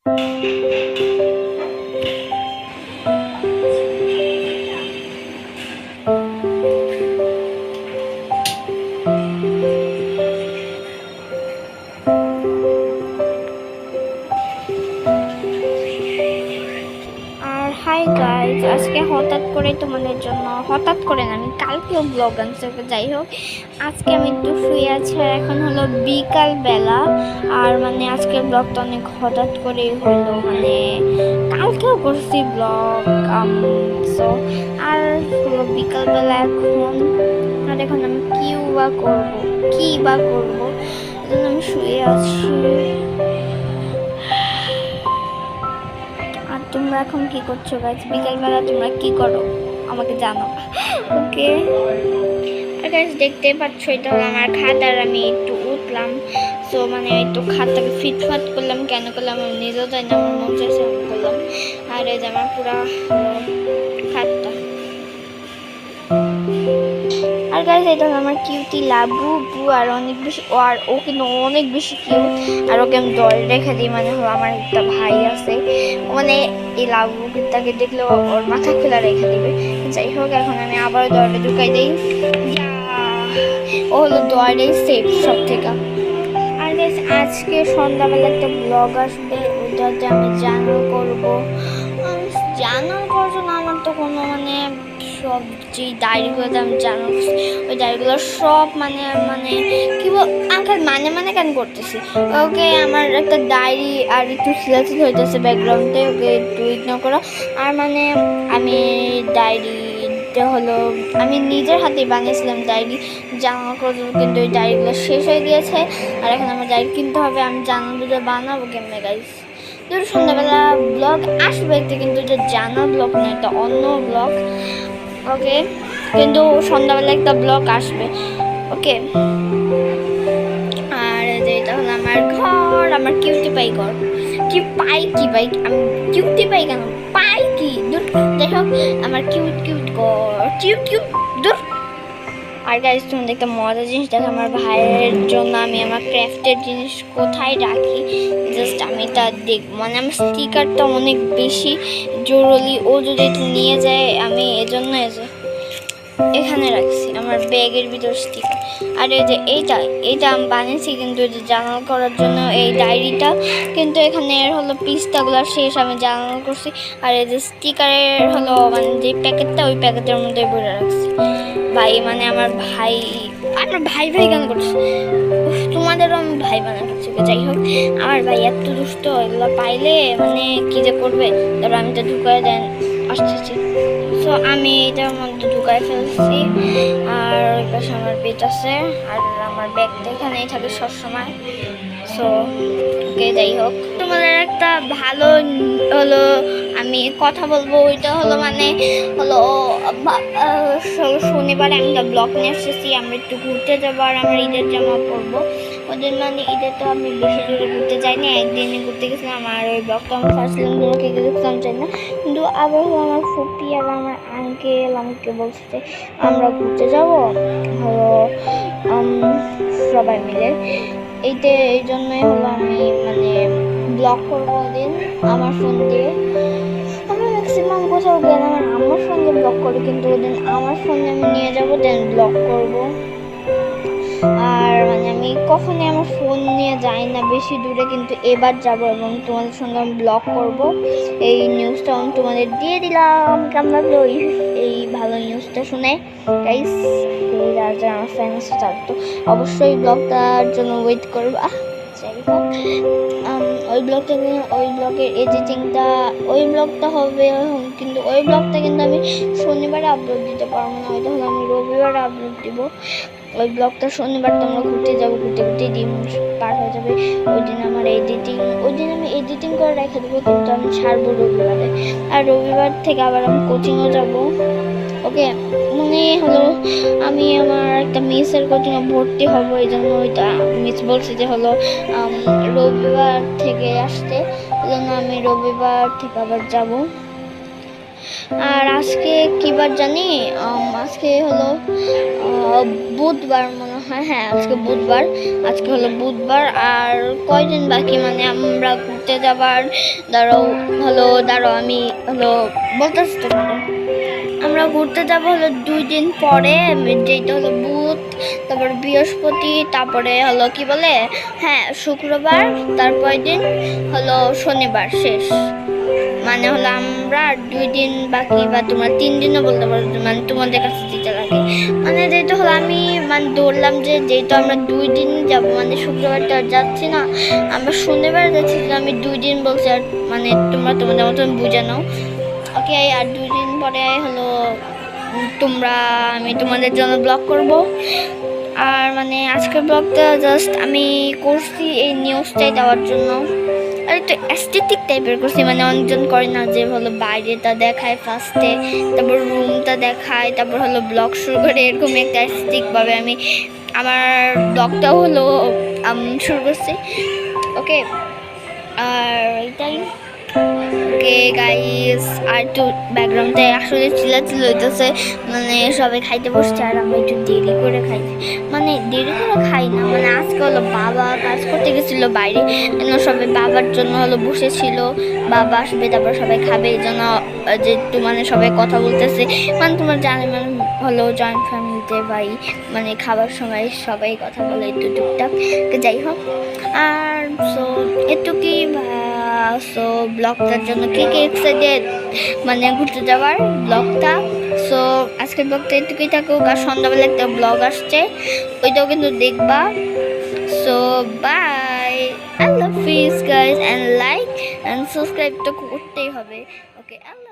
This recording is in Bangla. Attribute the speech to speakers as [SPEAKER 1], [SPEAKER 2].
[SPEAKER 1] হাই গাইজ, আজকে হঠাৎ করে তোমাদের জন্য, হঠাৎ করে না, আমি কালকেও ব্লগ আনছি। যাই হোক, আজকে আমি একটু শুয়ে আছি আর এখন হলো বিকাল বেলা। আর মানে আজকের ব্লগটা অনেক হঠাৎ করেই হলো, মানে কালকেও করছি ব্লগ। সো আর হলো বিকালবেলা এখন, আর এখন আমি কি বা করবো, এজন্য আমি শুয়ে আছি। আর তোমরা এখন কি করছো গাইজ? বিকালবেলা তোমরা কি করো আমাকে জানো, ওকে? আর গাইজ দেখতে পাচ্ছ, এটা হলো আমার খাট আর আমি একটু উঠলাম। সো মানে একটু খাটটাকে ফিটফাট করলাম, কেন করলাম আমি নিজেও জানি না, আমার মন চাইছে আমি করলাম। আর এই যে আমার পুরা খাটটা। আর গাইজ এটা হলো আমার কিউটি লাবু বু, আর অনেক বেশি, আর ও কিন্তু অনেক বেশি কিউট। আর ওকে আমি দল রেখে দিই, মানে হলো আমার একটা ভাই আছে, মানে এই লাবুটাকে দেখলে ওর মাথা খোলা রেখে দিবে। যাই হোক, এখন আমি আবার দরজা ঢুকাই দিই। ও হলো দরজাই সেফ সব থেকে। আর গাইজ আজকে সন্ধ্যাবেলা একটা ব্লগ আসবে, ওইটাতে আমি জার্নাল করবো। জার্নাল করার জন্য আমার তো কোনো মানে সব যে ডায়েরিগুলোতে আমি জার্নাল, ওই ডায়েরিগুলো সব মানে মানে কি বল আঙ্কাল মানে কেন করতেছি। ওকে, আমার একটা ডায়েরি আর একটু সিলাসিল হইতেছে ব্যাকগ্রাউন্ডে, ওকে একটু ইগনোর করো। আর মানে আমি ডায়েরিটা হলো আমি নিজের হাতে বানিয়েছিলাম ডায়েরি জার্নাল করার জন্য, কিন্তু ওই ডায়েরিগুলো শেষ হয়ে গিয়েছে। আর এখন আমার ডায়েরি কিনতে হবে। আমি জার্নালগুলো বানাবো কেমনে গাইস? ধরো সন্ধ্যাবেলা ব্লগ আসবে একটা, কিন্তু এটা জানা ব্লগ না, এটা অন্য ব্লগ, ওকে? কিন্তু সন্ধ্যাবেলা একটা ব্লগ আসবে, ওকে? আর এটা হলো আমার ঘর, আমার কিউটি পাই ঘর। কি পাই আমি কিউটি পাই কেন পাই কি দূর। যাই হোক, আমার কিউট ঘর, কিউট দূর। আর গাইজ তুমি একটা মজার জিনিস দেখো, আমার ভাইয়ের জন্য আমি আমার ক্রাফটের জিনিস কোথায় রাখি, জাস্ট আমি তা দেখ, মানে আমার স্টিকারটা অনেক বেশি জরুরি, ও যদি একটু নিয়ে যায়, আমি এজন্য এখানে রাখছি আমার ব্যাগের ভিতর স্টিকার। আর এই যে এইটা আমি বানিয়েছি কিন্তু এই যে জার্নাল করার জন্য, এই ডায়েরিটা, কিন্তু এখানে হলো পিস্তাগুলো শেষ, আমি জার্নাল করছি। আর এই যে স্টিকারের হলো মানে যে প্যাকেটটা, ওই প্যাকেটের মধ্যে ভরে রাখছি। ভাই মানে আমার ভাই কেন করছে? তোমাদেরও আমি ভাই বানা করছি। যাই হোক, আমার ভাই এত দুষ্ট, এগুলো পাইলে মানে কি যে করবে। তারপর আমি তো ঢুকায় দেন আসতেছি। সো আমি এটার মধ্যে ঢুকায় ফেলছি। আর ওই পাশে আমার বেড আছে, আর আমার ব্যাগটা এখানেই থাকে সবসময়। সো ওকে, যাই হোক, তোমাদের একটা ভালো হলো আমি কথা বলবো। ওইটা হলো মানে হলো শনিবারে আমি একটা ব্লগ নিয়ে এসেছি, আমরা একটু ঘুরতে যাবো। আর আমরা ঈদের জামা পরবো ওদের, মানে ঈদের তো আমি বেশি দূরে ঘুরতে যাইনি, একদিনে ঘুরতে গেছিলাম। আর ওই ব্লগটা আমি ফার্স্ট গুলোকে গেছিলাম চাই না, কিন্তু আবার আমার ফুপি আর আমার আঙ্কেল আমাকে বলছে যে আমরা ঘুরতে যাবো হলো সবাই মিলে। এই জন্যই হলো আমি মানে ব্লগ করবো দিন আমার ফোন দিয়ে। আমি ম্যাক্সিমাম কোথাও গেলে আমার ফোন দিয়ে ব্লগ করি, কিন্তু ওদিন আমার ফোনে আমি নিয়ে যাবো, দেন ব্লগ করবো। আর মানে আমি কখনোই আমার ফোন নিয়ে যাই না বেশি দূরে, কিন্তু এবার যাবো এবং তোমাদের সঙ্গে আমি ব্লগ করবো। এই নিউজটা আমি তোমাদের দিয়ে দিলাম, কেমন লাগলো এই ভালো নিউজটা শুনে গাইস? যারা আমার ফ্যান আছে তারা তো অবশ্যই ব্লগটার জন্য ওয়েট করবা। যাই হোক, ওই ব্লগের এডিটিংটা, ওই ব্লগটা হবে, কিন্তু ওই ব্লগটা কিন্তু আমি শনিবারে আপলোড দিতে পারবো না, ওইটা হলো আমি রবিবারে আপলোড দিব। ওই ব্লগটা শনিবার তো আমরা ঘুরতে যাবো, ঘুরতে দিন পার হয়ে যাবে। ওই দিন আমি এডিটিং করে রেখে দেবো, কিন্তু আমি ছাড়বো রবিবারে। আর রবিবার থেকে আবার আমি কোচিংও যাব, ওকে? মনে হলো আমি আমার একটা মিসের কোচিংয়ে ভর্তি হবো, এই জন্য ওইটা মিস বলছে যে হলো রবিবার থেকে আসতে, এই জন্য আমি রবিবার থেকে আবার যাব। আর আজকে কি বার জানি, আজকে হলো বুধবার মনে হয়, হ্যাঁ আজকে বুধবার। আর কয়দিন বাকি, মানে আমরা ঘুরতে যাবার দাঁড়াও আমি বলতেছি তোমাকে। আমরা ঘুরতে যাবো 2 দিন পরে, যেটা বুধ, তারপর বৃহস্পতি, তারপরে কি বলে, হ্যাঁ শুক্রবার, তারপরের দিন শনিবার শেষ। মানে আমরা 2 দিন বাকি, বা তোমরা 3 দিনও বলতে পারো, মানে তোমাদের কাছে যেটা লাগে। মানে যেটা আমি ধরলাম যেহেতু আমরা 2 দিন যাবো, মানে শুক্রবার তো আর যাচ্ছি না, আমরা শনিবার যাচ্ছি, আমি 2 দিন বলছি। আর মানে তোমরা তোমাদের মতন বুঝে নাও, ওকে। আর 2 দিন পরে আমি তোমাদের জন্য ব্লগ করব। আর মানে আজকের ব্লগটা জাস্ট আমি করছি এই নিউজটাই দেওয়ার জন্য, আর একটু অ্যাস্থেটিক টাইপের করছি। মানে অনেকজন করে না যে বাইরেটা দেখায় ফার্স্টে, তারপর রুমটা দেখায়, তারপর ব্লগ শুরু করে, এরকম একটা অ্যাস্থেটিকভাবে আমি আমার ব্লগটাও শুরু করছি, ওকে। আর এটাই, ওকে গাইস। আর একটু ব্যাকগ্রাউন্ডে আসলে চিল্লাচিল্লি হইতেছে, মানে সবাই খাইতে বসছে, আর আমরা একটু দেরি করে খাই। মানে দেরি করে খাই না, মানে আজকে বাবা কাজ করতে গেছিলো বাইরে, সবাই বাবার জন্য বসেছিল, বাবা আসবে তারপর সবাই খাবে, এই জন্য যে একটু মানে সবাই কথা বলতেছে। মানে তোমার জানে, মানে জয়েন্ট ফ্যামিলিতে ভাই, মানে খাবার সময় সবাই কথা বলে একটু টুকটাক, যাই হোক। আর সো এটুকুই। সো ব্লগটার জন্য কে এক্সাইটেড, মানে ঘুরতে যাওয়ার ব্লগটা। সো আজকের ব্লগটা এটুকুই থাকুক। আর সন্ধ্যাবেলা একটা ব্লগ আসছে, ওইটাও কিন্তু দেখবা। সো বাই, আল্লাহ হাফিজ guys, and like and subscribe তো করতেই হবে, ওকে। আল্লাহ।